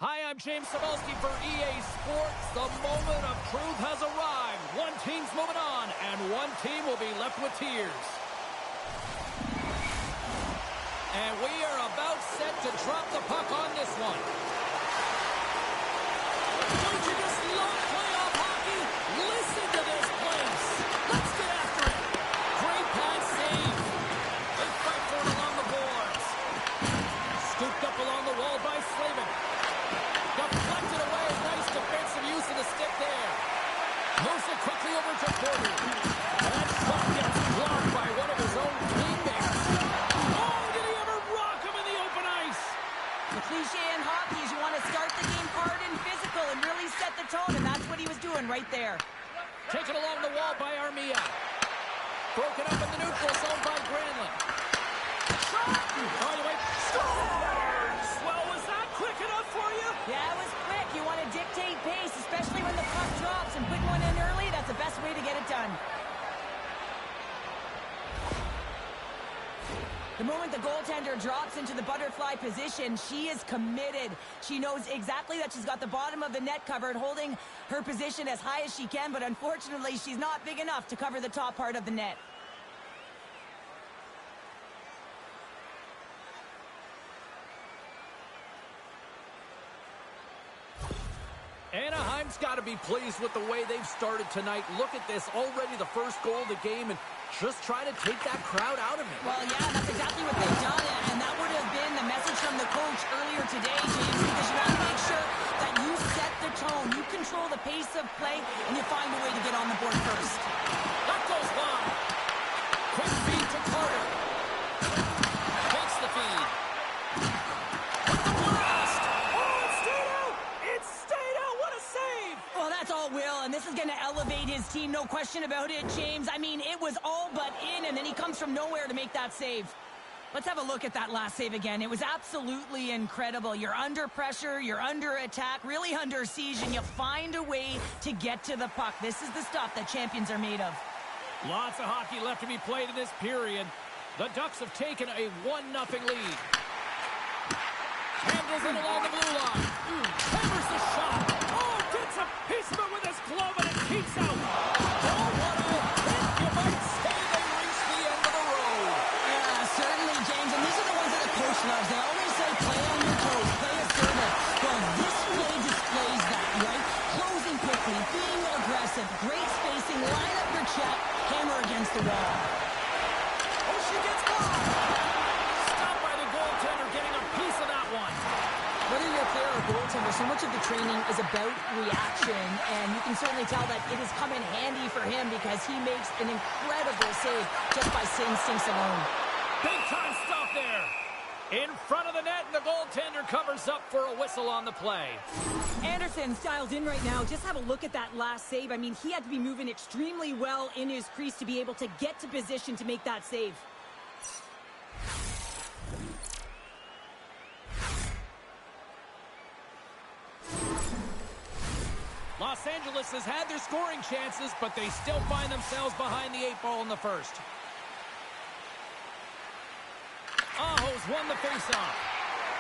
Hi, I'm James Cebulski for EA Sports. The moment of truth has arrived. One team's moving on, and one team will be left with tears. And we are about set to drop the puck on this one. Don't you just love playoff hockey? Listen to this place. Let's get after it. Great pass save. They fight for it along the boards. Scooped up along the wall by Slavin. Deflected away. Nice defensive use of the stick there. Moves it quickly over to Porter. That shot gets blocked by one of his own teammates. Oh, did he ever rock him in the open ice? The cliche in hockey is you want to start the game hard and physical and really set the tone, and that's what he was doing right there. Taken along the wall by Armia. Broken up in the neutral zone by Granlund. Shot! By the way, scores! Well, was that quick enough for you? Yeah, it was quick. You want to dictate pace, especially when the puck drops, and putting one in early, that's the best way to get it done. The moment the goaltender drops into the butterfly position, she is committed. She knows exactly that she's got the bottom of the net covered, holding her position as high as she can, but unfortunately, she's not big enough to cover the top part of the net. Anaheim's got to be pleased with the way they've started tonight. Look at this, already the first goal of the game, and just trying to take that crowd out of it. Well, yeah, that's exactly what they've done, and that would have been the message from the coach earlier today, James, because you want to make sure that you set the tone, you control the pace of play, and you find a way to get on the board first. That goes wide. Quick feed to Carter. Takes the feed. With the blast. Oh, it stayed out. It stayed out. What a save. Well, that's all Will, and this is going to elevate his team, no question about it, James. I mean, it was all but in, and then he comes from nowhere to make that save. Let's have a look at that last save again. It was absolutely incredible. You're under pressure, you're under attack, really under siege, and you find a way to get to the puck. This is the stuff that champions are made of. Lots of hockey left to be played in this period. The Ducks have taken a 1-0 lead. Handles it along the blue line. Hammers the shot. Oh, gets a piece of it with his glove, and it keeps out. Oh, what a hit. You might say they reached the end of the road. Yeah, certainly, James, and these are the ones that the coach loves. They always say, play on your toes, play assertive. Well, this play displays that, right? Closing quickly, being aggressive, great spacing, line up your check, hammer against the wall. Oh, she gets blocked. Stopped by the goaltender, getting a piece of that one. Whether you're a player or goaltender, so much of the training is about reaction, and you can certainly tell that it has come in handy for him because he makes an incredible save just by instincts alone. Big time stop there. In front of the net, and the goaltender covers up for a whistle on the play. Anderson's dialed in right now. Just have a look at that last save. I mean, he had to be moving extremely well in his crease to be able to get to position to make that save. Los Angeles has had their scoring chances, but they still find themselves behind the 8-ball in the first. Aho's won the faceoff.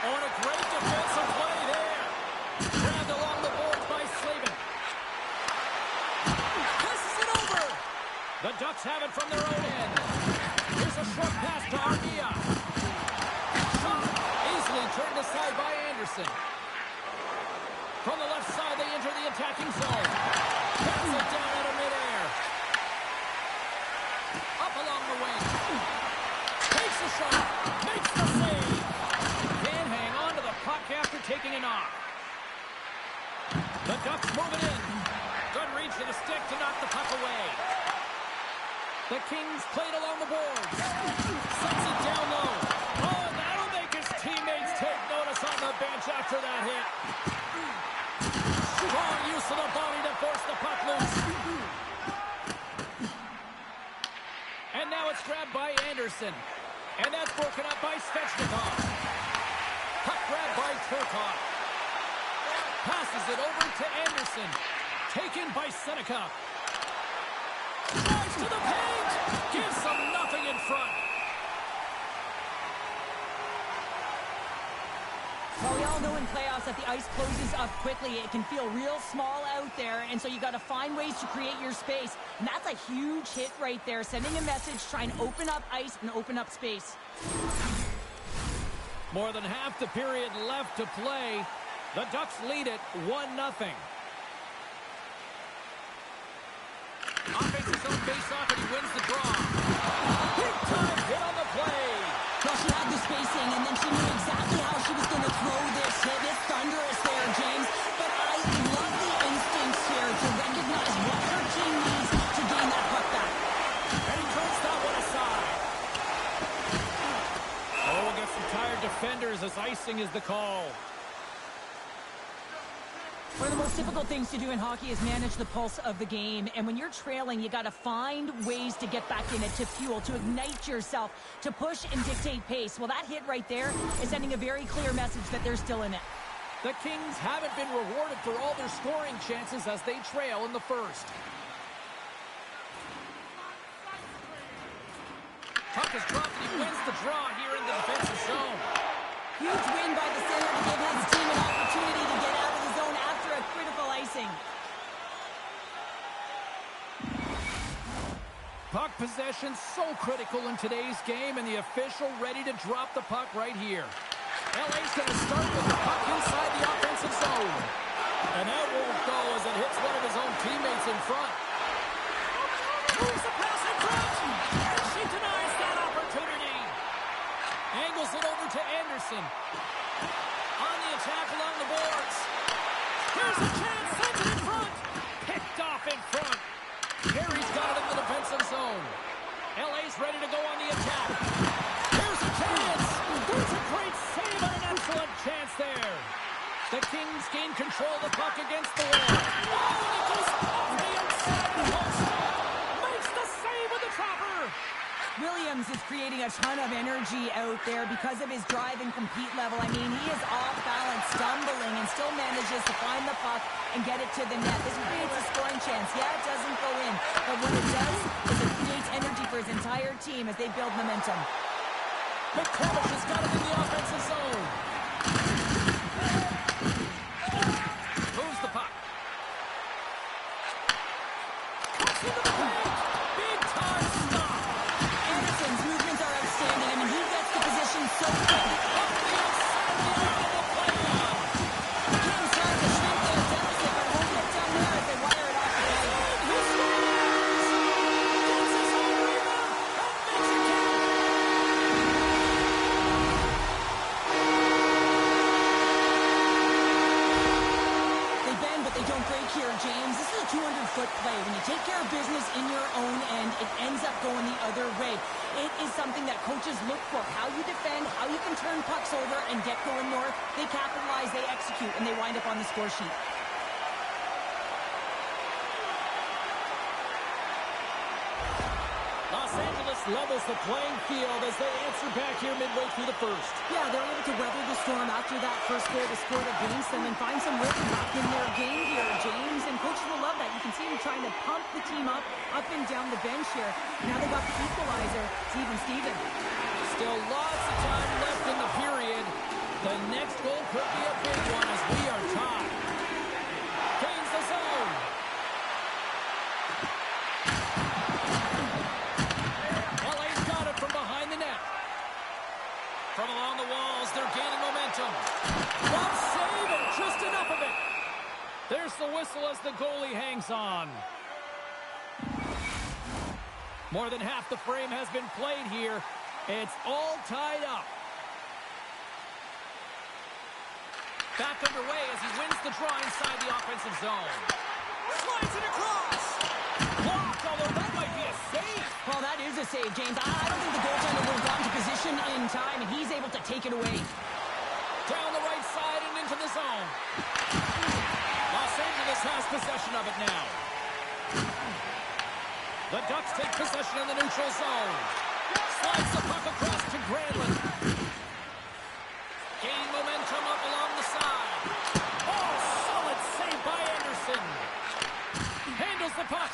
Oh, and a great defensive play there. Grabbed along the boards by Slavin. Passes it over. The Ducks have it from their own end. Here's a short pass to Armia. Shot easily turned aside by Anderson. From the left side, they enter the attacking zone. Pass it down out of midair. Up along the wing. Takes the shot. Makes the save. Can't hang on to the puck after taking a knock. The Ducks moving in. Good reach to the stick to knock the puck away. The Kings played along the boards. Sets it down low. Oh, that'll make his teammates take notice on the bench after that hit. Strong use of the body to force the puck loose. And now it's grabbed by Anderson. And that's broken up by Svechnikov. Puck grabbed by Turkov. Passes it over to Anderson. Taken by Seneca. Drives to the paint. Gives them nothing in front. Well, we all know in playoffs that the ice closes up quickly. It can feel real small out there, and so you got to find ways to create your space. And that's a huge hit right there, sending a message, trying to open up ice and open up space. More than half the period left to play. The Ducks lead it 1-0. Offensive zone face-off, and he wins the draw. Big time hit on the play. Well, she had the spacing, and then she knew exactly how she was going to throw this hit. It's thunderous there, James. But I love the instincts here to recognize what her team needs to gain that puck back. And he turns that one aside. Oh, we'll get some tired defenders as icing is the call. One of the most difficult things to do in hockey is manage the pulse of the game. And when you're trailing, you got to find ways to get back in it, to fuel, to ignite yourself, to push and dictate pace. Well, that hit right there is sending a very clear message that they're still in it. The Kings haven't been rewarded for all their scoring chances as they trail in the first. Puck is dropped and he wins the draw here in the defensive zone. Huge win by the center to give his team an opportunity to get out of the zone after a critical icing. Puck possession so critical in today's game, and the official ready to drop the puck right here. LA's going to start with the puck inside the offensive zone. And that won't go as it hits one of his own teammates in front. Moves the pass in front, and she denies that opportunity. Angles it over to Anderson. On the attack along the boards. Here's a chance, sends it in front. Picked off in front. Perry's got it in the defensive zone. LA's ready to go on the attack. Here's a chance. There's a great save and an excellent chance there. The Kings gain control of the puck against the wall. Oh, and it goes off the outside post. Makes the save with the trapper. Williams is creating a ton of energy out there because of his drive and compete level. I mean, he is off balance, stumbling, and still manages to find the puck and get it to the net. This creates a scoring chance. Yeah, it doesn't go in, but what it does is it creates energy for his entire team as they build momentum. McComish has got it in the offensive zone. Moves the puck. Cuts into the paint. Big time stop. Anderson's movements are outstanding. I mean, he gets the position so quick. Off the outside, the elbow will play on. The Kings trying to shrink their deficit, but won't get down there as they wire it off the net. He scores! Gets his own rebound and makes it count. They bend, but they don't break here, James. This is a 200-foot play. When you take care of business in your own end, it ends up going the other way. It is something that coaches look for. How you defend, how you can turn pucks over and get going north. They capitalize, they execute, and they wind up on the score sheet. Los Angeles levels the playing field as they answer back here midway through the first. Yeah, they're able to weather the storm after that first goal to score against them and find some rhythm back in their game here, James. And coaches will love that. You can see them trying to pump the team up and down the bench here. Now they got the equalizer. It's even Steven. Still lots of time left in the period. The next goal could be a big one as we are tied. Gains the zone. LA's got it from behind the net. From along the walls, they're gaining momentum. One save and just enough of it. There's the whistle as the goalie hangs on. More than half the frame has been played here. It's all tied up. Back underway as he wins the draw inside the offensive zone. Slides it across. Blocked, although that might be a save. Well, that is a save, James. I don't think the goaltender would have gotten to position in time, and he's able to take it away. Down the right side and into the zone. Los Angeles has possession of it now. The Ducks take possession in the neutral zone. Slides the puck across to Granlund. Gaining momentum up along the side. Oh, solid save by Anderson. Handles the puck.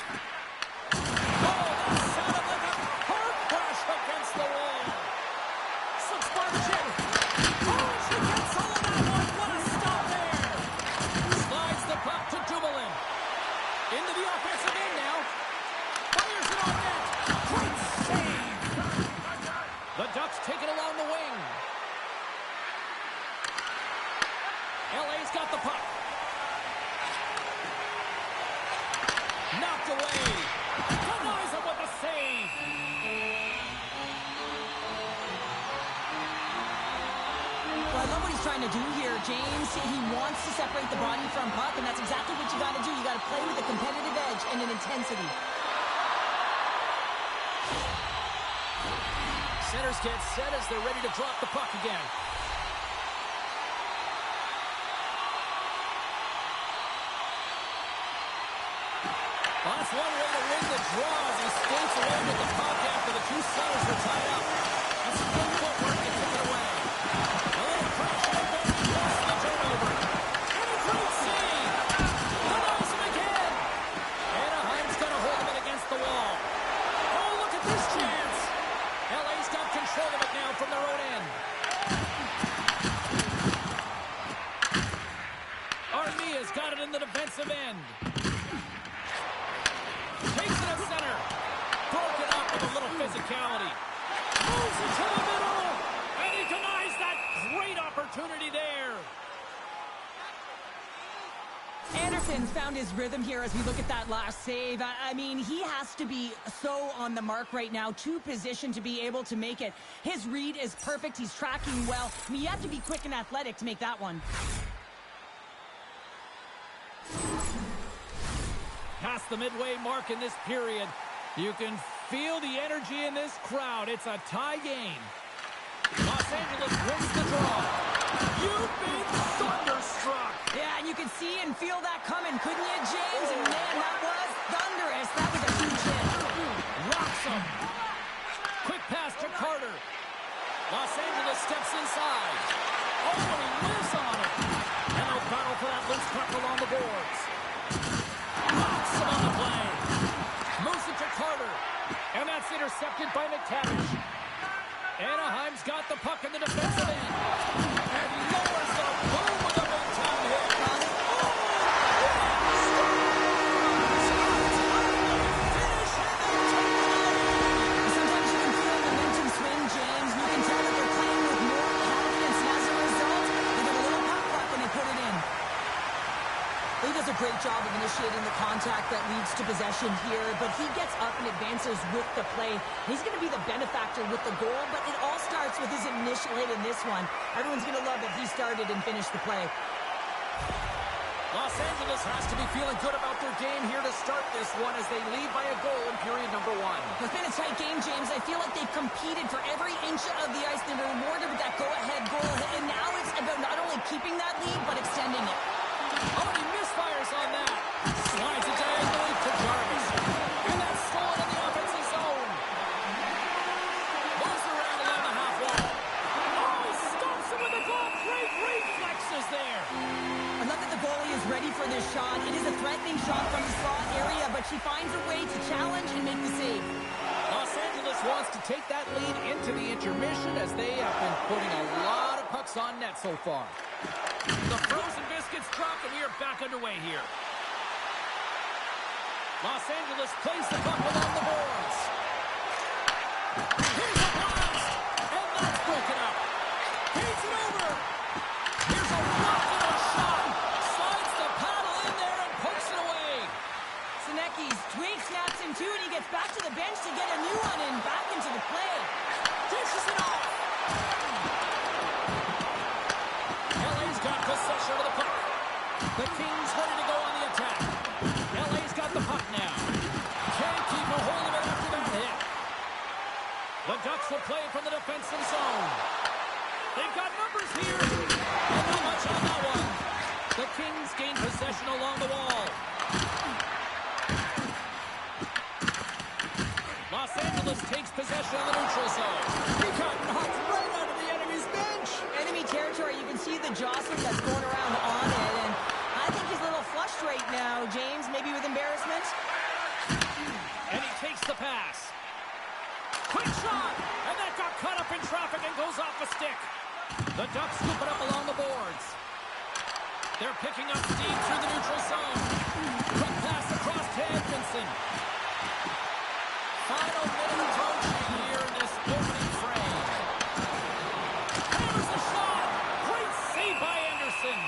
Oh, that sounded like a car crash against the wall. Subsparchin. Oh, she gets all of that one Knocked away. Denies him with the save. Well, I love what he's trying to do here, James. He wants to separate the body from puck, and that's exactly what you got to do. You got to play with a competitive edge and an intensity. Centers get set as they're ready to drop the puck again. Well, that's one way to win the draw as he skates away with the puck after the two centers were tied up. That's some good footwork to take it away. A little pressure and then he lost the turnover. And a great save. Denies him again. Anaheim's got to hold him against the wall. Oh, look at this chance. LA's got control of it now from their own end. Armia's got it in the defensive end. Takes it at center. Broken up with a little physicality. Moves it to the middle. And he denies that great opportunity there. Anderson's found his rhythm here as we look at that last save. I mean, he has to be so on the mark right now, to position to be able to make it. His read is perfect. He's tracking well. I mean, you have to be quick and athletic to make that one. Past the midway mark in this period. You can feel the energy in this crowd. It's a tie game. Los Angeles wins the draw. You've been thunderstruck. Yeah, and you can see and feel that coming, couldn't you, James? And man, that was thunderous. That was a huge hit. Rocks him. Quick pass to Carter. Los Angeles steps inside. Oh, and he lives on it. And they'll battle for that loose puck along the boards. Rocks him on the play. Moves it to Carter. And that's intercepted by McTavish. Anaheim's got the puck in the defensive end. And lowers the boom with a big-time hit. Sometimes you can feel momentum swing, James. You can tell that they're playing with more confidence, and as a result, they get a little puck luck when they put it in. He does a great job of initiating the contact that leads to possession here, but he gets up and advances with the play. He's going to be the benefactor with the goal, but it all starts with his initial hit in this one. Everyone's going to love that he started and finished the play. Los Angeles has to be feeling good about their game here to start this one as they lead by a goal in period number 1. It's been a tight game, James. I feel like they've competed for every inch of the ice. They were rewarded with that go-ahead goal, and now it's about not only keeping that lead, but extending it. Oh, and he misfires on that. Slides it diagonally to Jarvis. And that's stolen in the offensive zone. Moves around along the half wall. Oh, he stumps him with the glove. Great reflexes there. I love that the goalie is ready for this shot. It is a threatening shot from the slot area, but she finds a way to challenge and make the save. Los Angeles wants to take that lead into the intermission as they have been putting a lot of pucks on net so far. The frozen biscuits drop, and we are back underway here. Los Angeles plays the puck along the boards. Here's a blast, and that's broken up. Feeds it over. Here's a rocket shot. Slides the paddle in there and pokes it away. Senecki's tweak snaps him too, and he gets back to the bench to get a new one and back into the play. Dishes it off. LA's got possession of the puck. The Kings ready to go on the attack. LA's got the puck now. Can't keep a hold of it after that hit. The Ducks will play from the defensive zone. They've got numbers here. And not much on that one. The Kings gain possession along the wall. Los Angeles takes possession of the neutral zone. He got knocked right out of the enemy's bench. Enemy territory, you can see the jostling that's going around on it, and I think he's a little flushed right now, James, maybe with embarrassment. And he takes the pass. Quick shot! And that got caught up in traffic and goes off the stick. The Ducks scoop it up along the boards. They're picking up steam through the neutral zone. Quick pass across to Edmondson. Final minute approaching here in this opening frame. Hammers the shot! Great save by Anderson.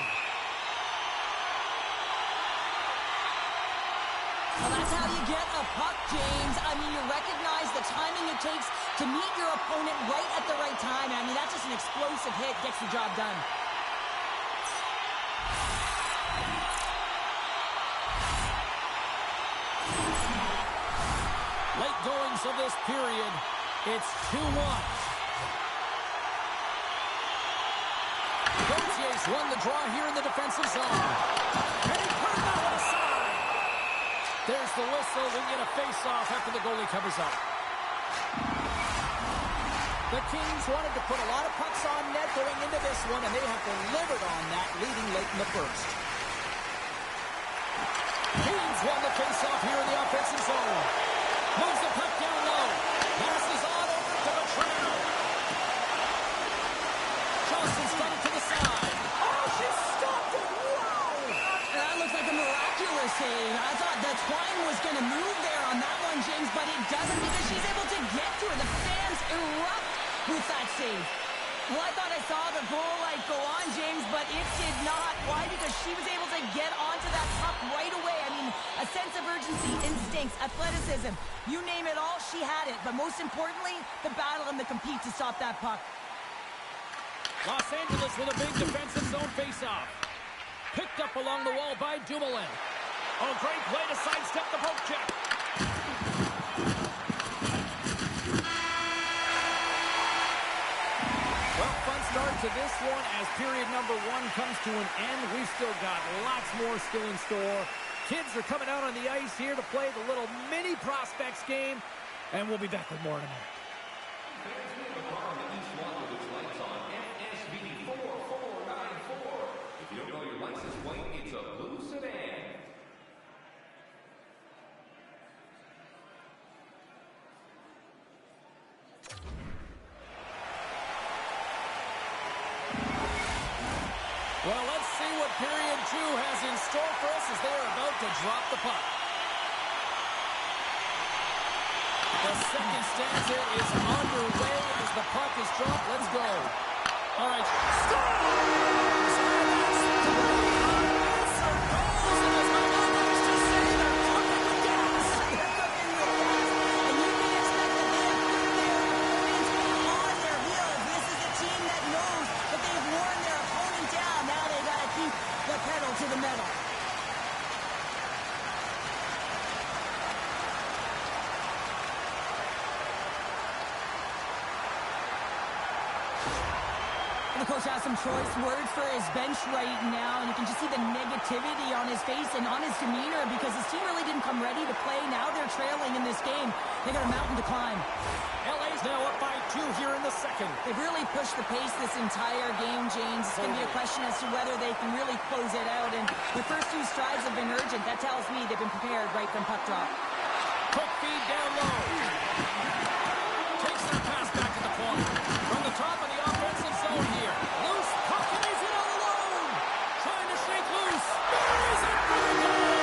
Well, that's how you get a puck, James. I mean, you recognize the timing it takes to meet your opponent right at the right time. I mean, that's just an explosive hit, gets the job done. Late goings of this period, it's 2-1. Gautier's won the draw here in the defensive zone. And he put that one aside. There's the whistle. We get a face-off after the goalie covers up. The Kings wanted to put a lot of pucks on net going into this one, and they have delivered on that, leading late in the first. Kings won the face-off here in the offensive zone. Moves the puck down low. Passes on over to Betrano. Johnson's got it to the side. Oh, she stopped it! Wow! That looks like a miraculous save. I thought the twine was going to move there on that one, James, but it doesn't because she's able to get to her. The fans erupt with that save. Well, I thought I saw the goal light go on, James, but it did not. Why? Because she was able to get onto that puck right away. I mean, a sense of urgency, instincts, athleticism. You name it all, she had it. But most importantly, the battle and the compete to stop that puck. Los Angeles with a big defensive zone face-off. Picked up along the wall by Dumoulin. Oh, great play to sidestep the poke check. Well, fun start to this one as period number 1 comes to an end. We've still got lots more still in store. Kids are coming out on the ice here to play the little mini prospects game, and we'll be back with more in a minute. Well, let's see what period 2 has in store for us as they are about to drop the puck. The second stanza is underway as the puck is dropped. Let's go. All right. Scores! And that's 3 unanswered goals. And as my mom used to say, they're cooking with gas. They're cooking with gas. And you can expect that they have put their opponents on their heels. This is a team that knows that they've worn their opponent down. Now they got to keep the pedal to the metal. The coach has some choice words for his bench right now, and you can just see the negativity on his face and on his demeanor because his team really didn't come ready to play. Now they're trailing in this game. They got a mountain to climb. LA's now up by 2 here in the second. They've really pushed the pace this entire game, James. It's going to be a question as to whether they can really close it out, and the first 2 strides have been urgent. That tells me they've been prepared right from puck drop. Quick feed down low. Takes that pass back to the point. From the top of the offensive zone here. Loose puck and he's in all alone. Trying to shake loose. Buries it for the goal.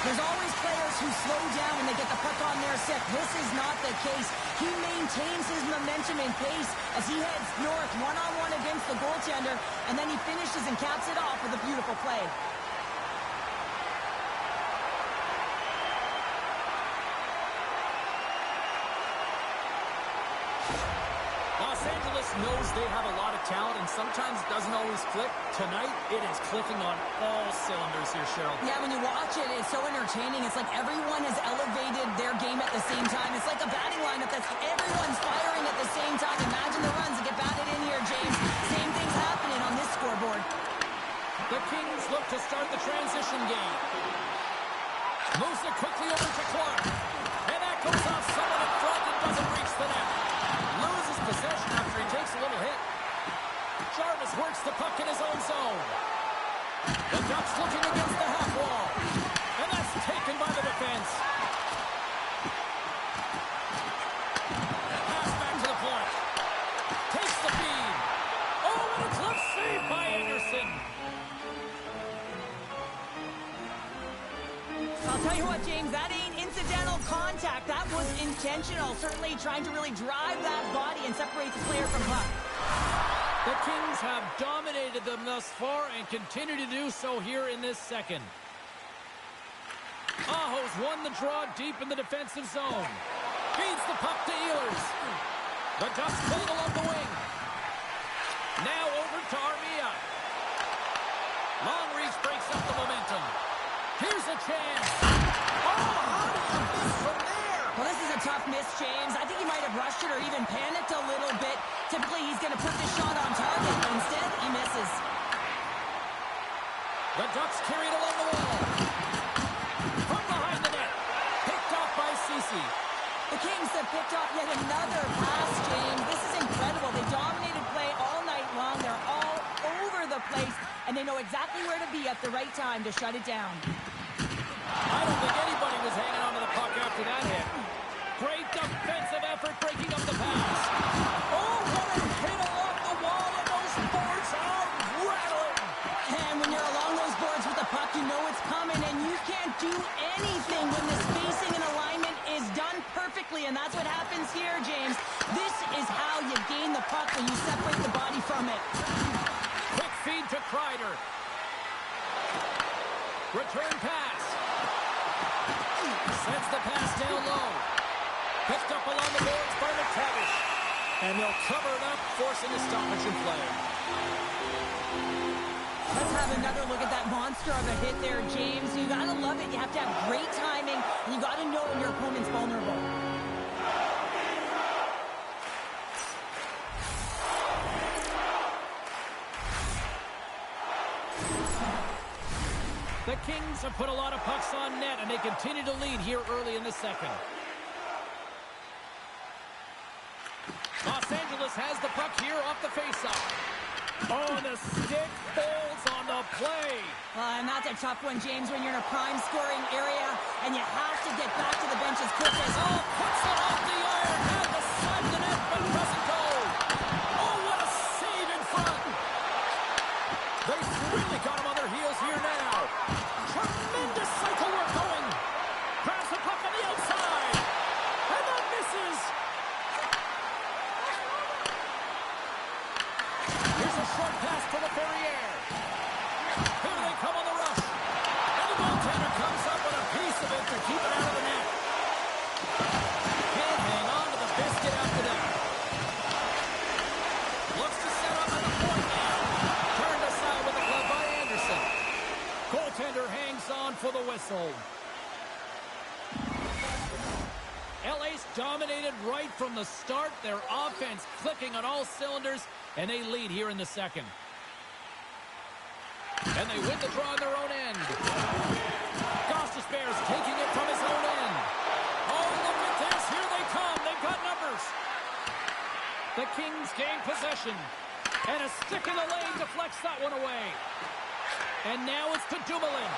There's always players who slow down when they get the puck on their stick. This is not the case. He maintains his momentum and pace as he heads north one-on-one against the goaltender, and then he finishes and caps it off with a beautiful play. Los Angeles knows they have a lot of talent, and sometimes it doesn't always click. Tonight, it is clicking on all cylinders here, Cheryl. Yeah, when you watch it, it's so entertaining. It's like everyone has elevated their game at the same time. It's like a batting lineup that's everyone's firing at the same time. Imagine the runs that get batted in here, James. Same thing's happening on this scoreboard. The Kings look to start the transition game. Moves it quickly over to Clark. And that goes off someone in front and doesn't reach the net. Loses possession after he takes a little hit. Jarvis works the puck in his own zone. The Ducks looking against the half wall. And that's taken by the defense. Pass back to the point. Takes the feed. Oh, and a glove save by Anderson. I'll tell you what, James, that ain't incidental contact. That was intentional. intentional, certainly trying to really drive that body and separate the player from puck. The Kings have dominated them thus far and continue to do so here in this second. Aho's won the draw deep in the defensive zone. Feeds the puck to Ehlers. The Ducks pull it along the wing. Now over to Armia. Long reach breaks up the momentum. Here's a chance. Oh, how do you miss from there? Well, this is a tough miss, James. I think he might have rushed it or even panicked a little bit. Typically, he's going to put the shot on target, but instead, he misses. The Ducks carry it along the wall. From behind the net. Picked off by Ceci. The Kings have picked off yet another pass, James. This is incredible. They dominated play all night long. They're all over the place, and they know exactly where to be at the right time to shut it down. I don't think anybody was hanging on to the puck after that hit. Great defensive effort breaking up the pass. Oh, what a hit along the wall, and those boards are rattling. And when you're along those boards with the puck, you know it's coming, and you can't do anything when the spacing and alignment is done perfectly, and that's what happens here, James. This is how you gain the puck when you separate the body from it. Quick feed to Kreider. Return pass. Sends the pass down low. Picked up along the boards by McTavish. And they'll cover it up, forcing a stoppage in play. Let's have another look at that monster of a hit there, James. You gotta love it. You have to have great timing, and you gotta know when your opponent's vulnerable. The Kings have put a lot of pucks on net, and they continue to lead here early in the second. Los Angeles has the puck here off the faceoff. Oh, the stick folds on the play. And that's a tough one, James, when you're in a prime scoring area, and you have to get back to the bench as quick as... Oh, puts it off the iron, had the side of the net, but doesn't go. Oh, what a save in front. They've really got him on their heels here now. Tremendous cycle work going. Grabs the puck on the outside. And that misses. Here's a short pass to the Ferrier. Here they come on the rush. And the goaltender comes up with a piece of it to keep it out of the net. Can't hang on to the biscuit after that. Looks to set up at the point now. Turned aside with the glove by Anderson. Goaltender hangs on for the whistle. LA's dominated right from the start. Their offense clicking on all cylinders, and they lead here in the second. And they win the draw on their own end. Gostisbehere's taking it from his own end. Oh, look at this. Here they come. They've got numbers. The Kings gain possession. And a stick in the lane deflects that one away. And now it's to Dumoulin.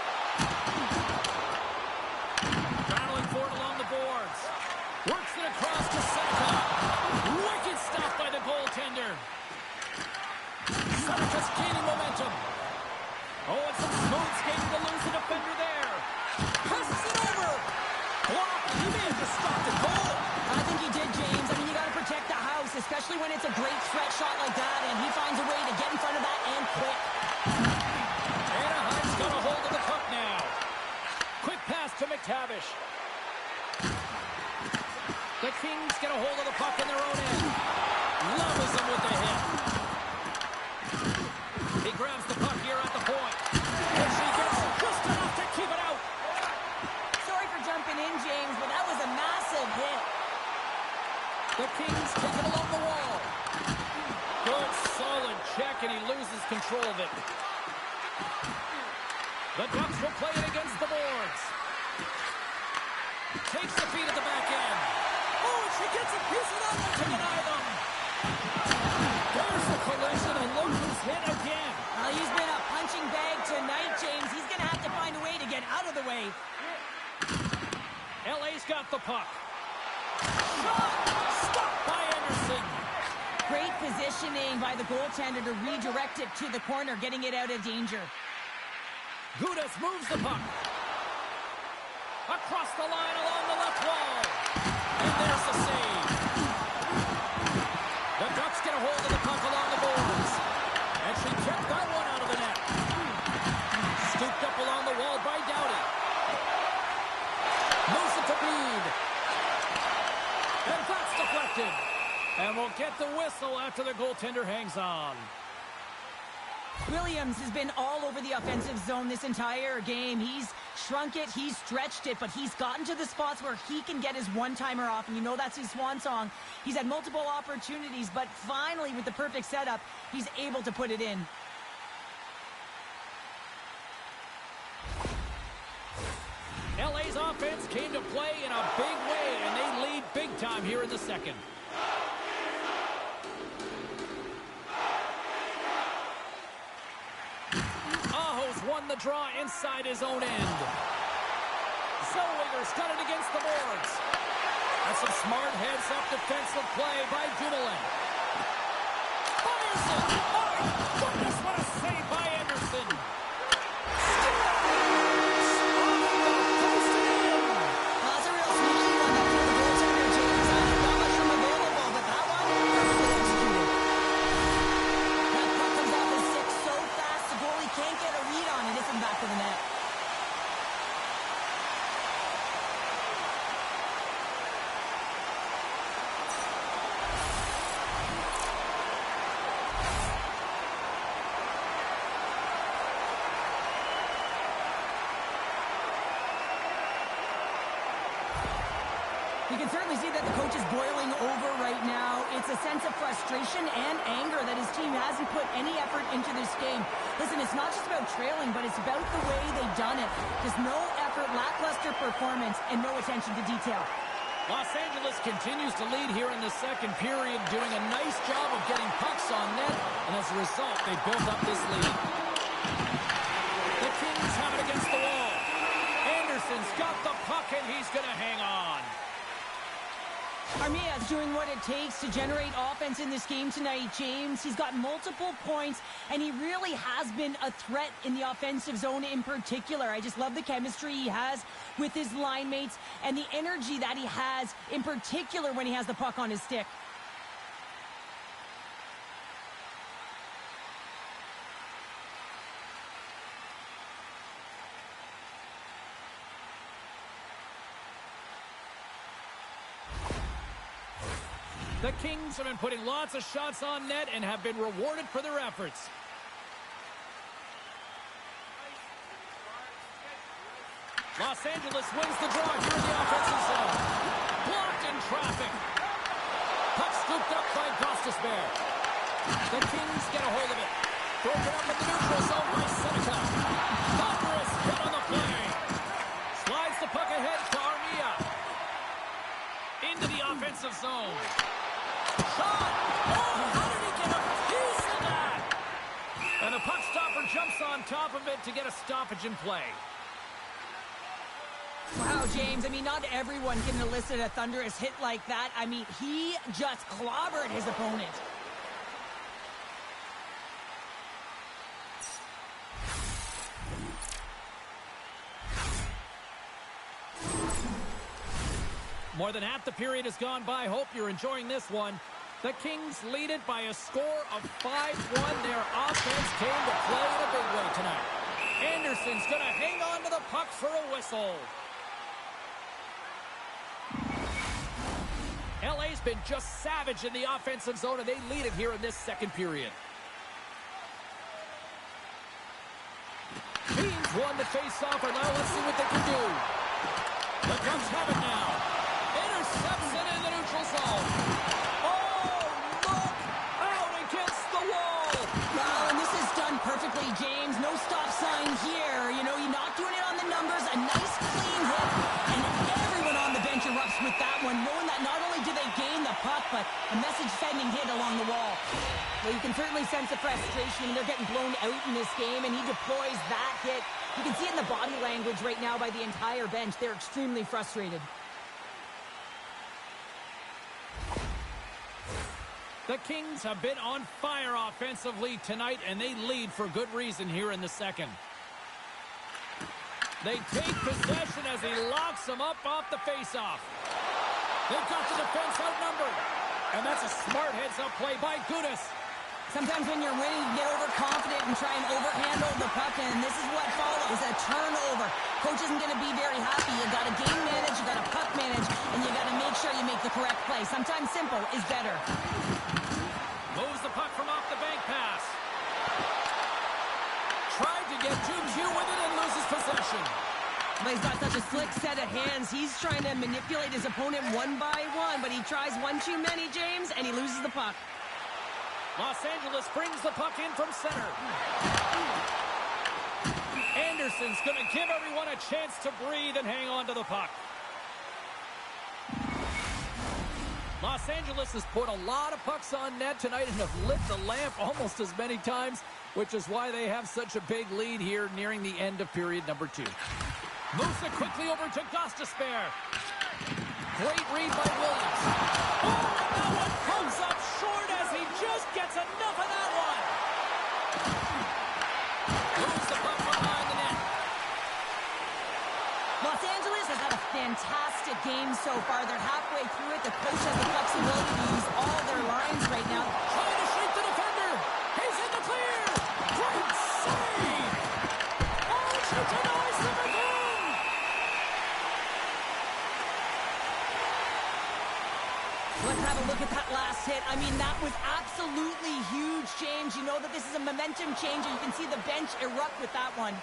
Battling for it along the boards. Works it across to Seneca. Wicked stop by the goaltender. Seneca's gaining momentum. Oh, and some smooth skating to lose the defender there. Passes it over. Blocked. He may have just stopped the goal. I think he did, James. I mean, you got to protect the house, especially when it's a great threat shot like that, and he finds a way to get in front of that and quick. Anaheim's got a hold of the puck now. Quick pass to McTavish. The Kings get a hold of the puck in their own end. Levels them with the hit. He grabs the puck here at the point. And she gets just enough to keep it out. Sorry for jumping in, James, but that was a massive hit. The Kings take it along the wall. Good, solid check, and he loses control of it. The Ducks will play it against the boards. Takes the feed at the back end. Oh, she gets a piece of that one to deny them. There's the collision, and look who's hit again. He's been a punching bag tonight, James. He's going to have to find a way to get out of the way. LA's got the puck. Shot! Stopped by Anderson. Great positioning by the goaltender to redirect it to the corner, getting it out of danger. Gudas moves the puck. Across the line along the left wall. And there's the save. The Ducks get a hold of the puck along the boards. And she kept that one out of the net. Scooped up along the wall by Doughty. Moves it to Bean. And that's deflected. And we'll get the whistle after the goaltender hangs on. Williams has been all over the offensive zone this entire game. He's shrunk it, he's stretched it, but he's gotten to the spots where he can get his one-timer off, and you know that's his swan song. He's had multiple opportunities, but finally, with the perfect setup, he's able to put it in. LA's offense came to play in a big way, and they lead big time here in the second. Aho's won the draw inside his own end. Zellweger's got it against the boards. That's some smart heads-up defensive play by Dumoulin. Anderson! Oh, my goodness, what a save by Anderson! That's a real sneaky one up for the goaltender, James. Not much room available, but that one perfectly executed. That puck comes off his stick so fast, the goalie can't get a read on it. It's in back of the net. You can certainly see that the coach is boiling over right now. It's a sense of frustration and anger that his team hasn't put any effort into this game. Listen, it's not just about trailing, but it's about the way they've done it. Just no effort, lackluster performance, and no attention to detail. Los Angeles continues to lead here in the second period, doing a nice job of getting pucks on net, and as a result, they built up this lead. The Kings have it against the wall. Anderson's got the puck, and he's going to hang on. Armia's doing what it takes to generate offense in this game tonight, James. He's got multiple points, and he really has been a threat in the offensive zone in particular. I just love the chemistry he has with his line mates and the energy that he has, in particular when he has the puck on his stick. The Kings have been putting lots of shots on net and have been rewarded for their efforts. Los Angeles wins the draw here in the offensive zone. Blocked in traffic. Puck scooped up by Gostisbehere. The Kings get a hold of it. Broken up in the neutral zone by Seneca. Thunderous hit on the play. Slides the puck ahead to Armia. Into the offensive zone. Shot! Oh, how did he get a piece of that? And the puck stopper jumps on top of it to get a stoppage in play. Wow, James, I mean, not everyone can elicit a thunderous hit like that. I mean, he just clobbered his opponent. More than half the period has gone by. Hope you're enjoying this one. The Kings lead it by a score of 5-1. Their offense came to play in a big way tonight. Anderson's going to hang on to the puck for a whistle. LA's been just savage in the offensive zone, and they lead it here in this second period. Teams won the face-off, and now let's see what they can do. The Ducks have it now. Intercepts it in the neutral zone. Oh, look out against the wall. Wow, and this is done perfectly, James. No stop sign here. You know, you're not doing it on the numbers. A nice, clean hit, and everyone on the bench erupts with that one, knowing that not only do they gain the puck, but a message-sending hit along the wall. Well, you can certainly sense the frustration when they're getting blown out in this game, and he deploys that hit. You can see it in the body language right now by the entire bench. They're extremely frustrated. The Kings have been on fire offensively tonight, and they lead for good reason here in the second. They take possession as he locks them up off the faceoff. They've got the defense outnumbered. And that's a smart heads-up play by Gudas. Sometimes when you're winning, you get overconfident and try and overhandle the puck, and this is what follows, a turnover. Coach isn't going to be very happy. You got to game manage, you got to puck manage, and you got to make sure you make the correct play. Sometimes simple is better. Moves the puck from off the bank pass. Tried to get Juju with it and loses possession. But he's got such a slick set of hands. He's trying to manipulate his opponent one by one, but he tries one too many, James, and he loses the puck. Los Angeles brings the puck in from center. Anderson's going to give everyone a chance to breathe and hang on to the puck. Los Angeles has put a lot of pucks on net tonight and have lit the lamp almost as many times, which is why they have such a big lead here nearing the end of period number 2. Moves it quickly over to Gostisbehere. Great read by Williams. Oh, and that one comes up short as he just gets enough of that one. Moves the puck behind the net. Los Angeles has had a fantastic game so far. They're halfway through it. The coach has the flexibility to use all their lines right now. Trying to shake the defender. He's in the clear. Great save. Oh, she denies the McGinn. Let's have a look at that last hit. I mean, that was absolutely huge, James. You know that this is a momentum changer. You can see the bench erupt with that one.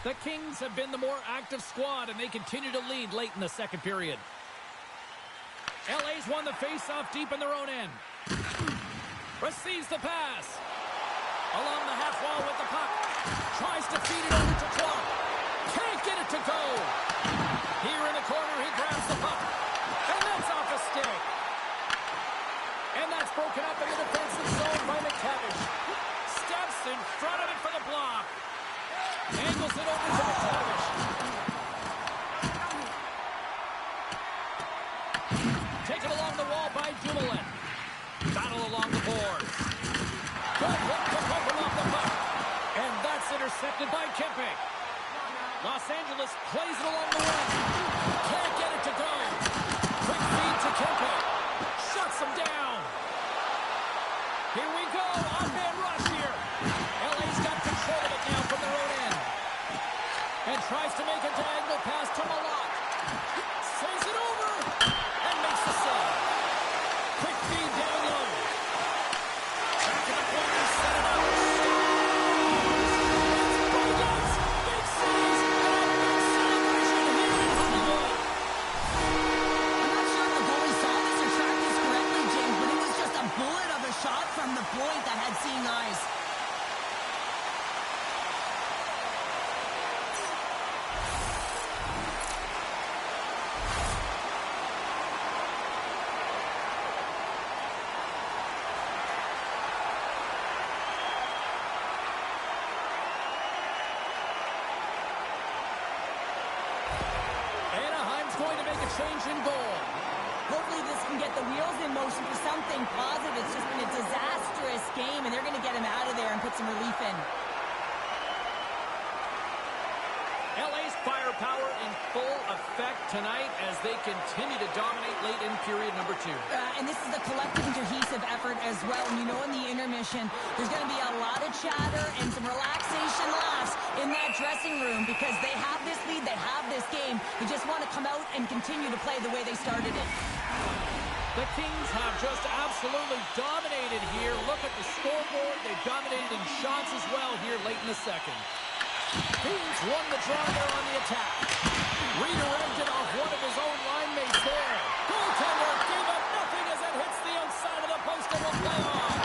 The Kings have been the more active squad, and they continue to lead late in the second period. LA's won the face-off deep in their own end. Receives the pass. Along the half wall with the puck. Tries to feed it over to Clark. Can't get it to go. Here in the corner, he grabs the puck. And that's off a stick. And that's broken up in the defensive zone by McTavish. Steps in front of it for the block. Angles it over to McTavish. Taken along the wall by Dumoulin. Battle along the boards. Good hook to poke him off the puck. And that's intercepted by Kempe. Los Angeles plays it along the wing. Can't get it to go. Quick feed to Kempe. Shuts him down. Here we go. On-man rush here. LA's got control of it now from their own end. And tries to make a diagonal pass to Malott. Saves it over. And makes the save. Quick feed down low. Back in the corner, set it up. It's Bogans. Big saves and a big celebration here in Hollywood. I'm not sure if the goalie saw this or tracked this correctly, James, but it was just a bullet of a shot from the point that had seeing eyes. Going to make a change in goal. Hopefully this can get the wheels in motion for something positive. It's just been a disastrous game, and they're going to get him out of there and put some relief in. LA's firepower in full effect tonight as they continue to dominate late in period number 2. And this is a collective and cohesive effort as well. And you know in the intermission, there's going to be a lot of chatter and some relaxation laughs in that dressing room because they have this lead, they have this game. They just want to come out and continue to play the way they started it. The Kings have just absolutely dominated here. Look at the scoreboard. They've dominated in shots as well here late in the second. Kings won the draw there on the attack. Redirected off one of his own line mates there. Goaltender gave up nothing as it hits the outside of the post and will play on.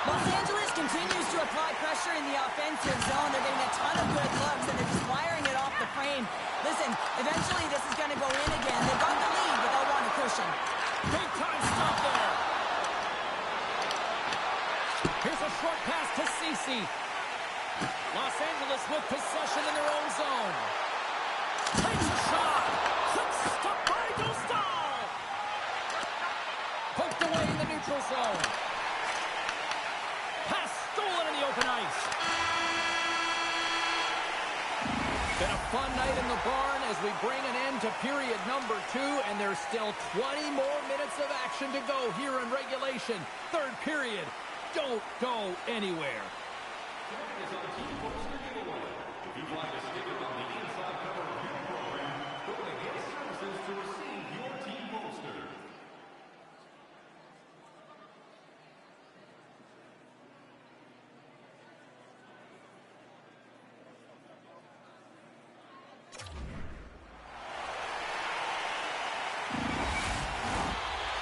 Los Angeles continues to apply pressure in the offensive zone. They're getting a ton of good looks, and they're just firing it off the frame. Listen, eventually this is going to go in again. They've got the lead, but they'll want a cushion. Big time stop there. Here's a short pass to Ceci. Los Angeles with possession in their own zone. Takes a shot. Quick stop by Dostal. Poked away in the neutral zone. Pass stolen in the open ice. been a fun night in the barn as we bring an end to period number 2, and there's still 20 more minutes of action to go here in regulation. Third period. Don't go anywhere.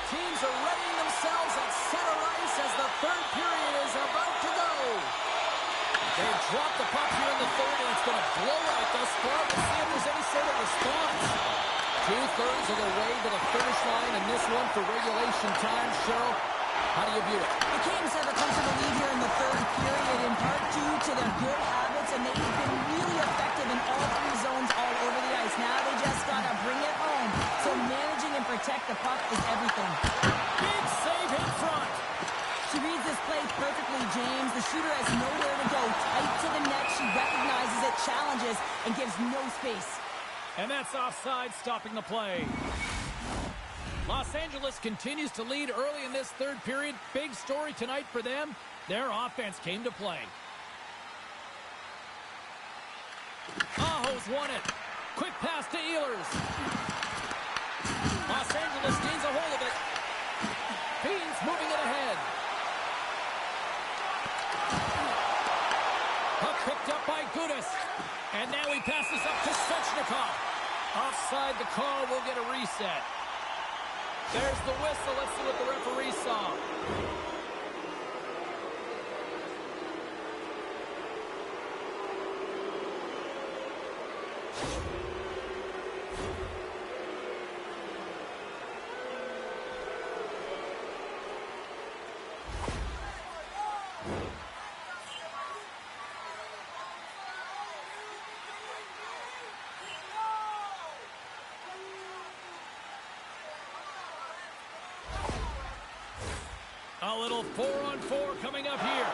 Teams are readying themselves at center ice as the third period is about to go. They've dropped the puck here in the third, and it's been a blowout thus far. Let's see if there's any sort of response. 2/3 of the way to the finish line in this one for regulation time. Cheryl, how do you view it? The Kings have a comfortable lead here in the third period, in part due to their good habits, and they've been really effective in all 3 zones all over the ice. Now they just got to bring it home. So managing and protect the puck is everything. Big save in front. She reads this play perfectly, James. The shooter has nowhere to go. Tight to the net, she recognizes it, challenges, and gives no space. And that's offside, stopping the play. Los Angeles continues to lead early in this third period. Big story tonight for them. Their offense came to play. Aho's won it. Quick pass to Ehlers. Los Angeles gains a hold of it. Beans moving it ahead. Puck picked up by Gudas. And now he passes up to Svechnikov. Offside the call, will get a reset. There's the whistle. Let's see what the referee saw. A little 4-on-4 coming up here.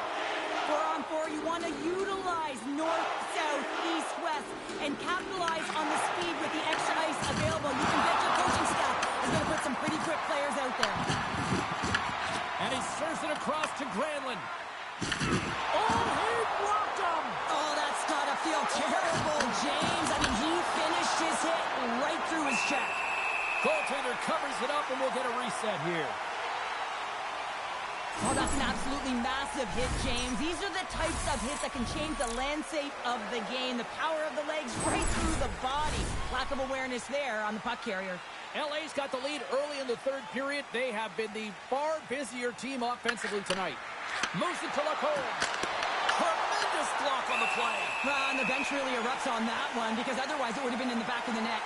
4-on-4, you want to utilize north, south, east, west, and capitalize on the speed with the extra ice available. You can bet your coaching staff is going to put some pretty quick players out there. And he serves it across to Granlund. Oh, he blocked him! Oh, that's got to feel terrible, James. I mean, he finished his hit right through his check. Goaltender covers it up, and we'll get a reset here. Oh, that's an absolutely massive hit, James. These are the types of hits that can change the landscape of the game. The power of the legs right through the body. Lack of awareness there on the puck carrier. LA's got the lead early in the third period. They have been the far busier team offensively tonight. Moves it to Lacombe. Tremendous block on the play. Well, and the bench really erupts on that one because otherwise it would have been in the back of the net.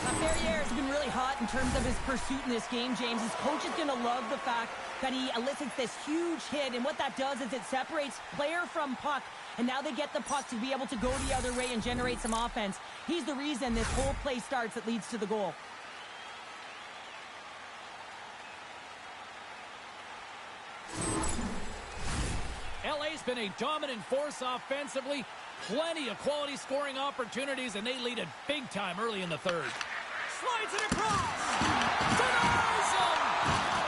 Ferrier has been really hot in terms of his pursuit in this game, James. His coach is going to love the fact that he elicits this huge hit, and what that does is it separates player from puck, and now they get the puck to be able to go the other way and generate some offense. He's the reason this whole play starts that leads to the goal. LA's been a dominant force offensively. Plenty of quality scoring opportunities, and they lead it big time early in the third. Slides it across. Denies him.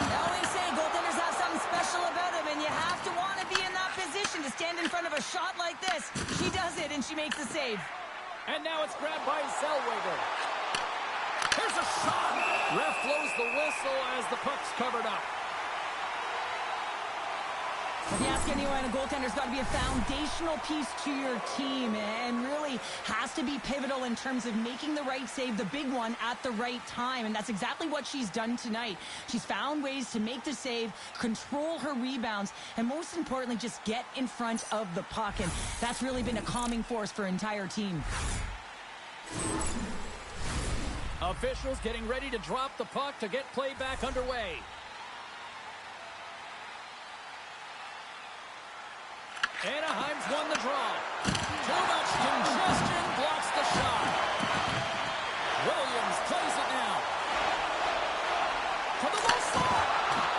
I always say goaltenders have something special about them, and you have to want to be in that position to stand in front of a shot like this. She does it, and she makes the save. And now it's grabbed by Zellweger. Here's a shot. Ref blows the whistle as the puck's covered up. If you ask anyone, a goaltender's got to be a foundational piece to your team and really has to be pivotal in terms of making the right save, the big one, at the right time. And that's exactly what she's done tonight. She's found ways to make the save, control her rebounds, and most importantly, just get in front of the puck. And that's really been a calming force for her entire team. Officials getting ready to drop the puck to get play back underway. Anaheim's won the draw. Too much congestion blocks the shot. Williams plays it now. To the low side.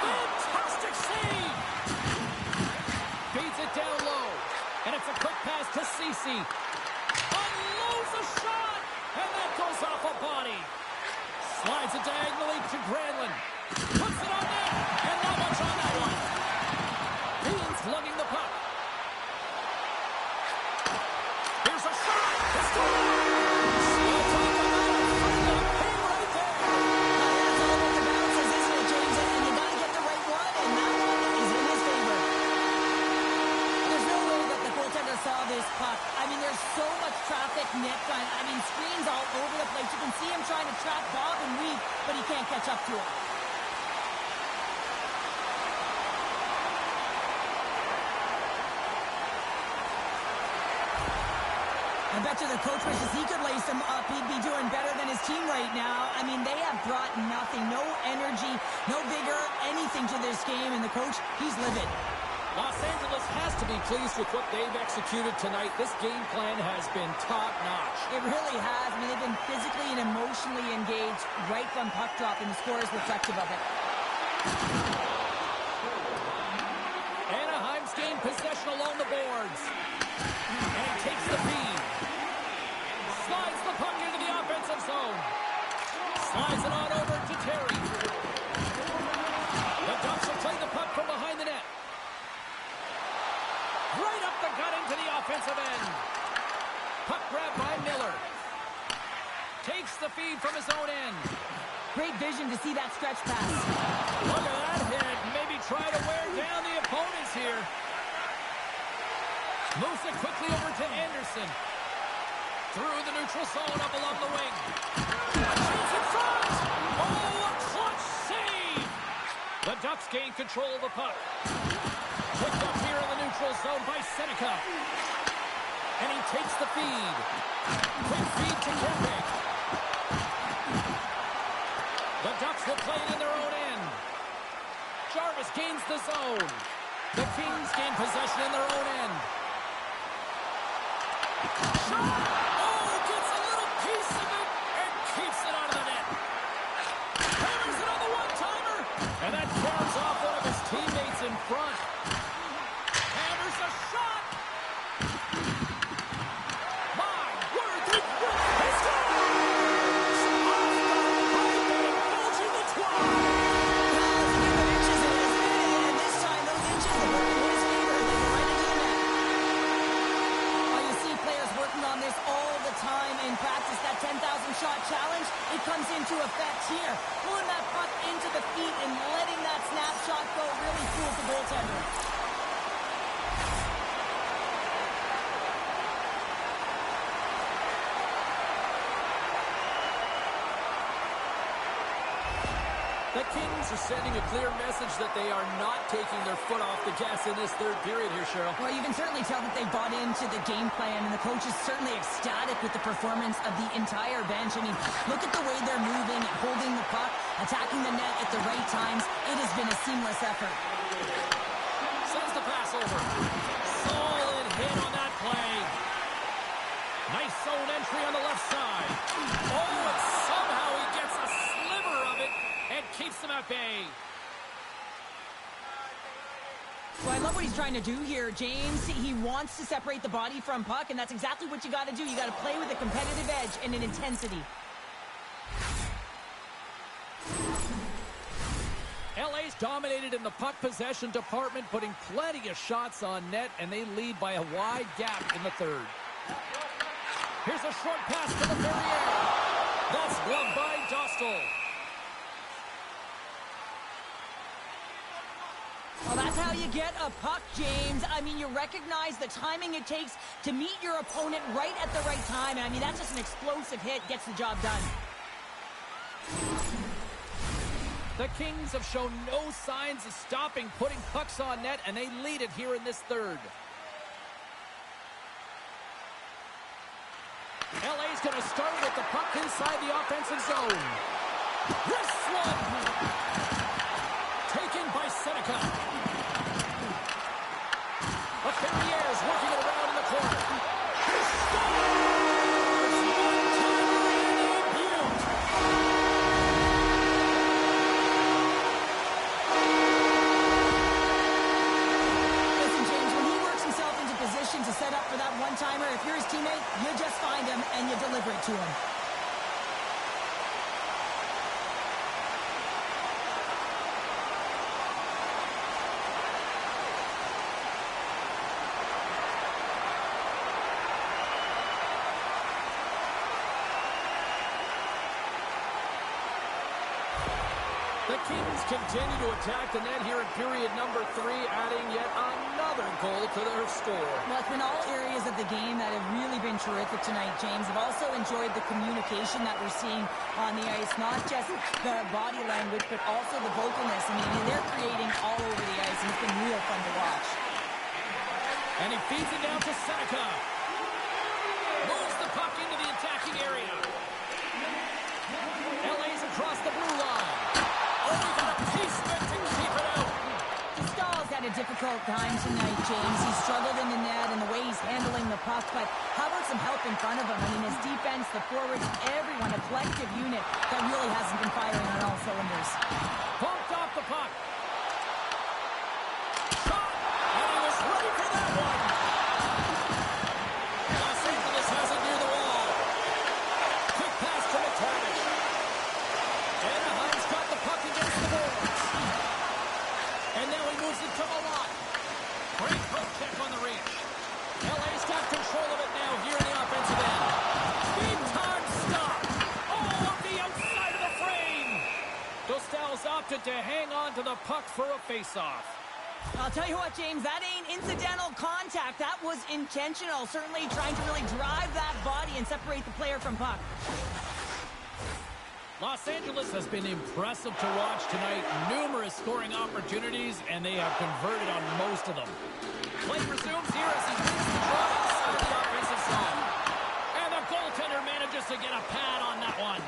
Fantastic save. Beats it down low. And it's a quick pass to Ceci. And that goes off a body. Slides it diagonally to Granlund. Puts it on net. And not much on that one. Beans lugging the puck. Here's a shot. It's good. We'll talk about a friendly ping right there. That's all about the bounces, isn't it, James? And you got to get the right one, and that one is in his favor. There's no way that the goaltender saw this puck. I mean, there's so much traffic, Nick. I mean, screens all over the place. You can see him trying to track Bob and weave, but he can't catch up to it. I bet you the coach wishes he could lace him up. He'd be doing better than his team right now. I mean, they have brought nothing, no energy, no vigor, anything to this game, and the coach, he's livid. Los Angeles has to be pleased with what they've executed tonight. This game plan has been top-notch. It really has. I mean, they've been physically and emotionally engaged right from puck drop, and the score is reflective of it. Anaheim's gained possession along the boards. And he takes the feed. Slides the puck into the offensive zone. Slides it on over to Terry. The Ducks will play the puck from behind the net. Right up the gut into the offensive end. Puck grabbed by Miller. Takes the feed from his own end. Great vision to see that stretch pass. Look at that hit. Maybe try to wear down the opponents here. Moves it quickly over to Anderson. Through the neutral zone up along the wing. A chance in front. Oh, a clutch save. The Ducks gain control of the puck. Picked up here in the neutral zone by Seneca. And he takes the feed. Quick feed to Kempe. The Ducks will play it in their own end. Jarvis gains the zone. The Kings gain possession in their own end. Shot! Oh, gets a little piece of it and keeps it out of the net. Hammers it on the one-timer. And that carries off one of his teammates in front. Hammers a shot. My word, they win. He scores! Off the pipe and indulging the 12. Well, it's a game of inches, it is. And this time, those inches are working in his favor. They go right into the net. Oh, you see players working on this all the time in practice. That 10,000-shot challenge, it comes into effect here. Pulling that puck into the feet and letting that snapshot go really fools the goaltender. The Kings are sending a clear message that they are not taking their foot off the gas in this third period here, Cheryl. Well, you can certainly tell that they've bought into the game plan, and the coach is certainly ecstatic with the performance of the entire bench. I mean, look at the way they're moving, holding the puck, attacking the net at the right times. It has been a seamless effort. Sends the pass over. Solid hit on that play. Nice zone entry on the left side. Oh, and somehow he gets a sliver of it and keeps them at bay. Well, I love what he's trying to do here, James. He wants to separate the body from puck, and that's exactly what you got to do. You got to play with a competitive edge and an intensity. LA's dominated in the puck possession department, putting plenty of shots on net, and they lead by a wide gap in the third. Here's a short pass to the Ferrier. That's gloved by Dostal. Well, that's how you get a puck, James. I mean, you recognize the timing it takes to meet your opponent right at the right time. And I mean, that's just an explosive hit, gets the job done. The Kings have shown no signs of stopping putting pucks on net, and they lead it here in this third. LA's going to start with the puck inside the offensive zone. Wrist one! Taken by Seneca. The Ferrier's working it around in the corner. He scores! One-timer and a beaut! Listen, James, when he works himself into position to set up for that one-timer, if you're his teammate, you just find him and you deliver it to him. The Kings continue to attack the net here in period number 3, adding yet another goal to their score. Well, it's been all areas of the game that have really been terrific tonight, James. I've also enjoyed the communication that we're seeing on the ice, not just the body language, but also the vocalness. I mean, they're creating all over the ice, and it's been real fun to watch. And he feeds it down to Seneca. Moves the puck into the attacking area. LA's across the blue line. Oh, he got a piece of it to keep it out. Stahl's had a difficult time tonight, James. He's struggled in the net and the way he's handling the puck, but how about some help in front of him? I mean, his defense, the forwards, everyone, a collective unit that really hasn't been firing on all cylinders. Bumped off the puck. Shot, and he was ready for that one. Los Angeles has it near the wall. Quick pass to McTavish. Anaheim's got the puck against the boards. And now he moves it to Malott. Great poke check on the reach. LA's got control of it now here in the offensive end. Big time stop. Oh, up the outside of the frame. Dostal's opted to hang on to the puck for a face-off. I'll tell you what, James, that ain't incidental contact. That was intentional, certainly trying to really drive that body and separate the player from puck. Los Angeles has been impressive to watch tonight. Numerous scoring opportunities, and they have converted on most of them. Play resumes here as he wins the draw inside the offensive zone. And the goaltender manages to get a pad on that one.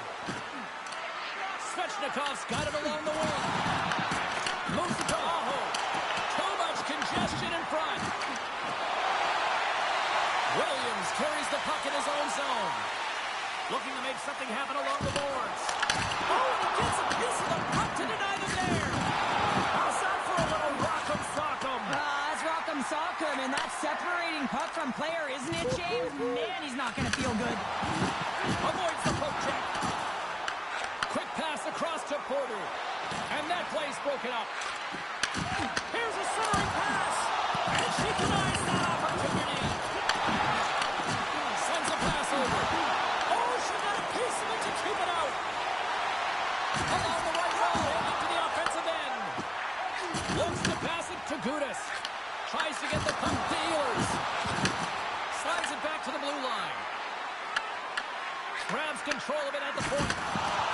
Svechnikov's got it along the wing. Moves it to Aho. Too much congestion in front. Williams carries the puck in his own zone. Looking to make something happen along the boards. Oh, and he gets a piece of the puck to deny them there. How's that for a little rock'em sock'em? That's rock'em sock'em, and that's separating puck from player, isn't it, James? Man, he's not going to feel good. Avoids the poke check. Quick pass across to Porter. And that play's broken up. Here's a centering pass. And she denies that opportunity. Sends a pass over. Oh, she got a piece of it to keep it out. Along the right wall, into the offensive end. Looks to pass it to Gudas. Tries to get the puck to Ehlers. Slides it back to the blue line. Grabs control of it at the point.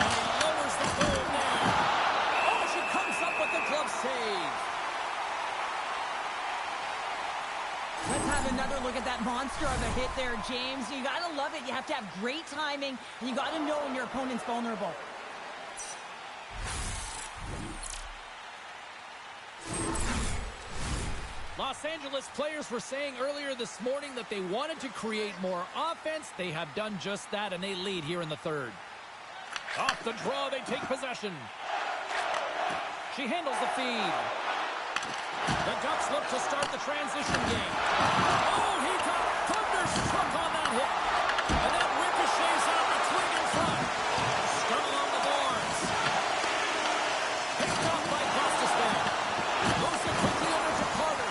And he lowers the goal there. Oh, she comes up with the glove save. Let's have another look at that monster of a hit there, James. You got to love it. You have to have great timing, and you got to know when your opponent's vulnerable. Los Angeles players were saying earlier this morning that they wanted to create more offense. They have done just that, and they lead here in the third. Off the draw, they take possession. She handles the feed. The Ducks look to start the transition game. Oh, he got thunderstruck on that hit. And that ricochets out the twig in front. Strung along the boards. Picked off by Gostisbehere. Moves it quickly over to Carter.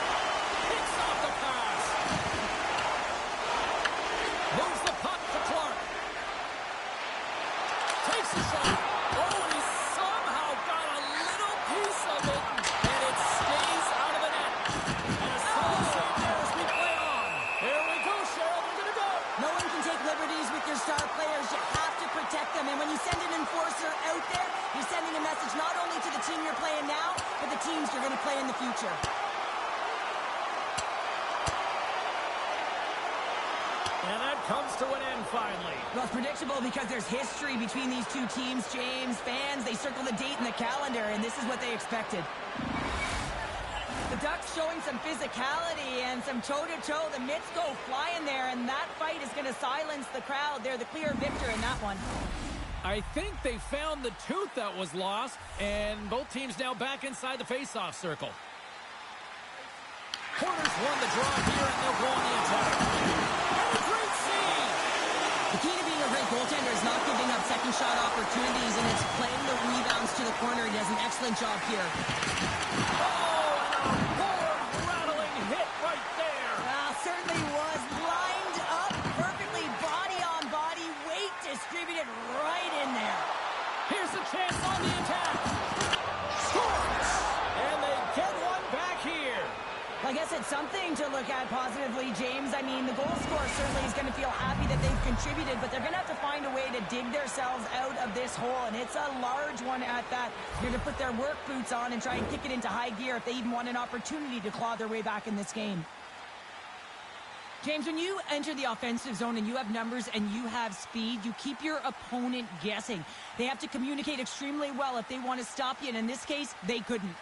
Picks off the pass. Moves the puck to Clark. Takes the shot. Oh, and he somehow got a little piece of it. And it stays out of the net. And a solid save there as we play on. Here we go, Cheryl. We're going to go. No one can take liberties with your star players. You have to protect them. And when you send an enforcer out there, you're sending a message not only to the team you're playing now, but the teams you're going to play in the future. And that comes to an end finally. Well, it's predictable because there's history between these two teams, James. Fans, they circle the date in the calendar, and this is what they expected. The Ducks showing some physicality and some toe-to-toe. The mitts go flying there, and that fight is going to silence the crowd. They're the clear victor in that one. I think they found the tooth that was lost, and both teams now back inside the face-off circle. Porter's won the draw here, and they'll go on the attack. And a great save! The key to being a great goaltender is not giving up second shot opportunities, and it's playing the rebounds to the corner. He does an excellent job here. Oh, and a board-rattling hit right there. Certainly was lined up perfectly, body on body, weight distributed right in there. Here's a chance on the attack. Absolutely, James. I mean, the goal scorer certainly is going to feel happy that they've contributed, but they're going to have to find a way to dig themselves out of this hole, and it's a large one at that. They're going to put their work boots on and try and kick it into high gear if they even want an opportunity to claw their way back in this game. James, when you enter the offensive zone and you have numbers and you have speed, you keep your opponent guessing. They have to communicate extremely well if they want to stop you, and in this case, they couldn't.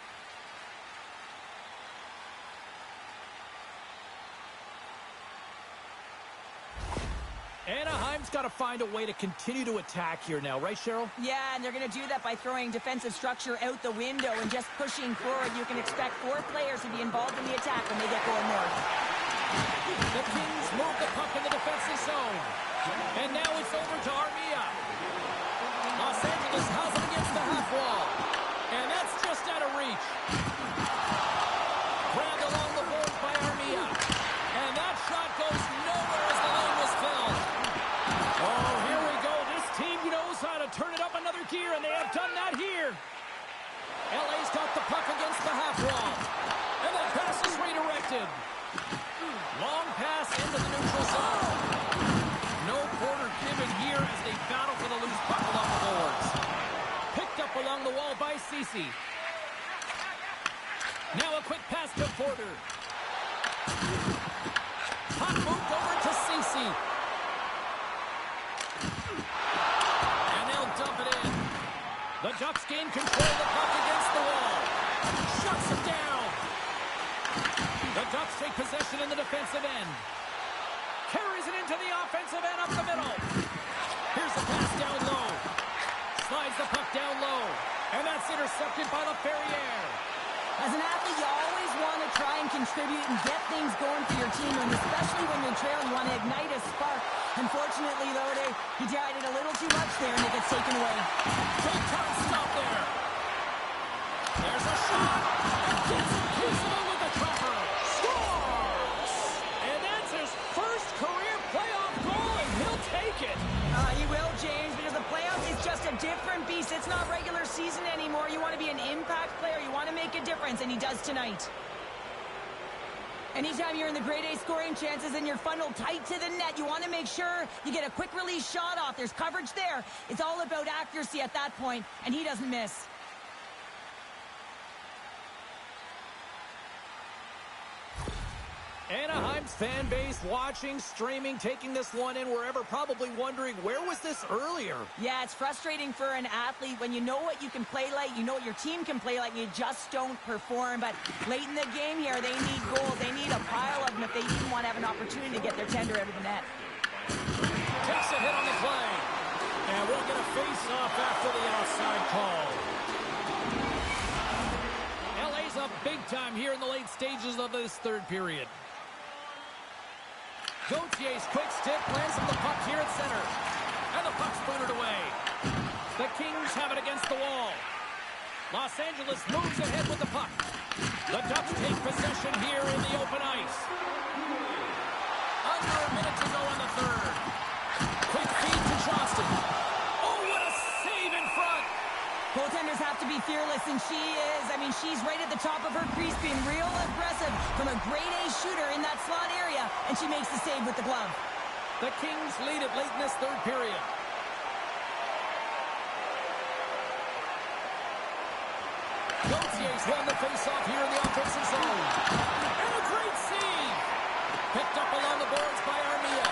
Anaheim's got to find a way to continue to attack here now, right, Cheryl? Yeah, and they're going to do that by throwing defensive structure out the window and just pushing forward. You can expect 4 players to be involved in the attack when they get going north. The Kings move the puck in the defensive zone. And now it's over to Armia. Los Angeles has it against the half wall. And that's just out of reach. Grabbed along the boards by Armia. And that shot goes nowhere as the lane was filled. Oh, here we go. This team knows how to turn it up another gear, and they have done that here. LA's got the puck against the half wall. And that pass is redirected. Long pass into the neutral zone. No quarter given here as they battle for the loose puck along the boards. Picked up along the wall by Ceci. Now a quick pass to Porter. Puck moved over to Ceci. And they'll dump it in. The Ducks gain control of the puck against the wall. Shuts it down. The Ducks take possession in the defensive end. Carries it into the offensive end up the middle. Here's the pass down low. Slides the puck down low. And that's intercepted by LaFerriere. As an athlete, you always want to try and contribute and get things going for your team, and especially when you're trailing, you want to ignite a spark. Unfortunately, though, he tried it a little too much there, and it gets taken away. Big time stop there. There's a shot. And gets it peaceable with the trapper. Scores! And that's his first career playoff goal, and he'll take it. He will, James, because the playoffs is just a different beast. It's not regular season anymore. You want to be an impact player. You want to make a difference, and he does tonight. Anytime you're in the grade A scoring chances and you're funneled tight to the net, you want to make sure you get a quick release shot off. There's coverage there. It's all about accuracy at that point, and he doesn't miss. Anaheim's fan base watching, streaming, taking this one in wherever, probably wondering, where was this earlier? Yeah, it's frustrating for an athlete when you know what you can play like, you know what your team can play like, and you just don't perform. But late in the game here, they need goals. They need a pile of them if they even want to have an opportunity to get their tender out of the net. Takes a hit on the play. And we'll get a face-off after the offside call. LA's up big time here in the late stages of this third period. Gautier's quick stick lands on the puck here at center. And the puck's booted away. The Kings have it against the wall. Los Angeles moves ahead with the puck. The Ducks take possession here in the open ice. Under a minute to go in the third. Quick feed to Johnston. Oh, what a save in front. Goaltenders have to be fearless, and she is. I mean, she's right at the top of her crease, being real aggressive from a grade A shooter in that slot area, and she makes the save with the glove. The Kings lead it late in this third period. Gautier's won the face-off here in the offensive zone. And a great save. Picked up along the boards by Armia.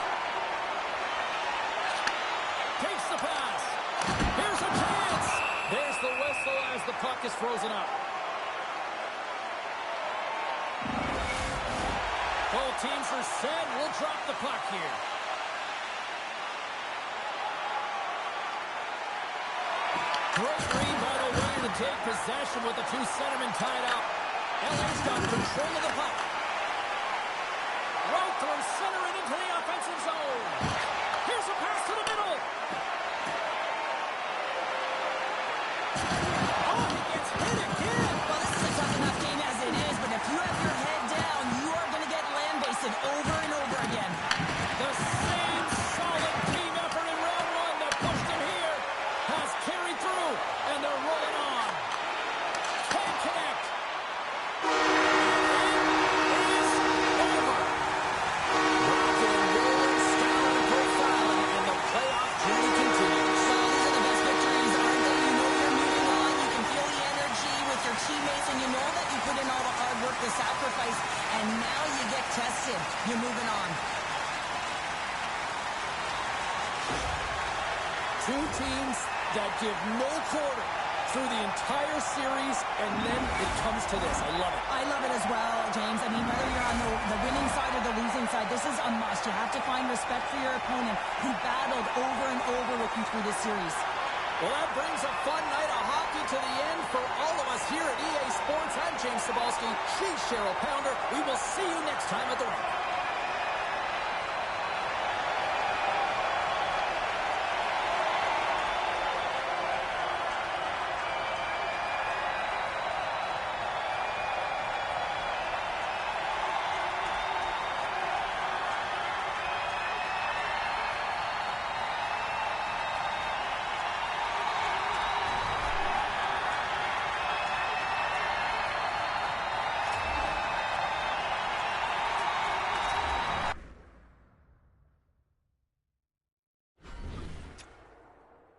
Takes the pass. Here's a chance. There's the whistle as the puck is frozen up. Both teams are set. We'll drop the puck here. Great read by the Wild to take possession with the two centermen tied up. LA's got control of the puck. Right through center and into the offensive zone. Here's a pass to the middle. Oh, he gets hit again. Well, this is a tough enough game as it is, but if you have your head down, you are going to get land-basted over and over again. The same solid team effort in round one that pushed him here has carried through, and they're rolling on. Can't connect. And You're moving on. Two teams that give no quarter through the entire series, and then it comes to this. I love it. I love it as well, James. I mean, whether you're on the winning side or the losing side, this is a must. You have to find respect for your opponent who battled over and over with you through this series. Well, that brings a fun night of hockey to the end for all of us here at EA Sports. I'm James Cebulski. She's Cheryl Pounder. We will see you next time at the rink.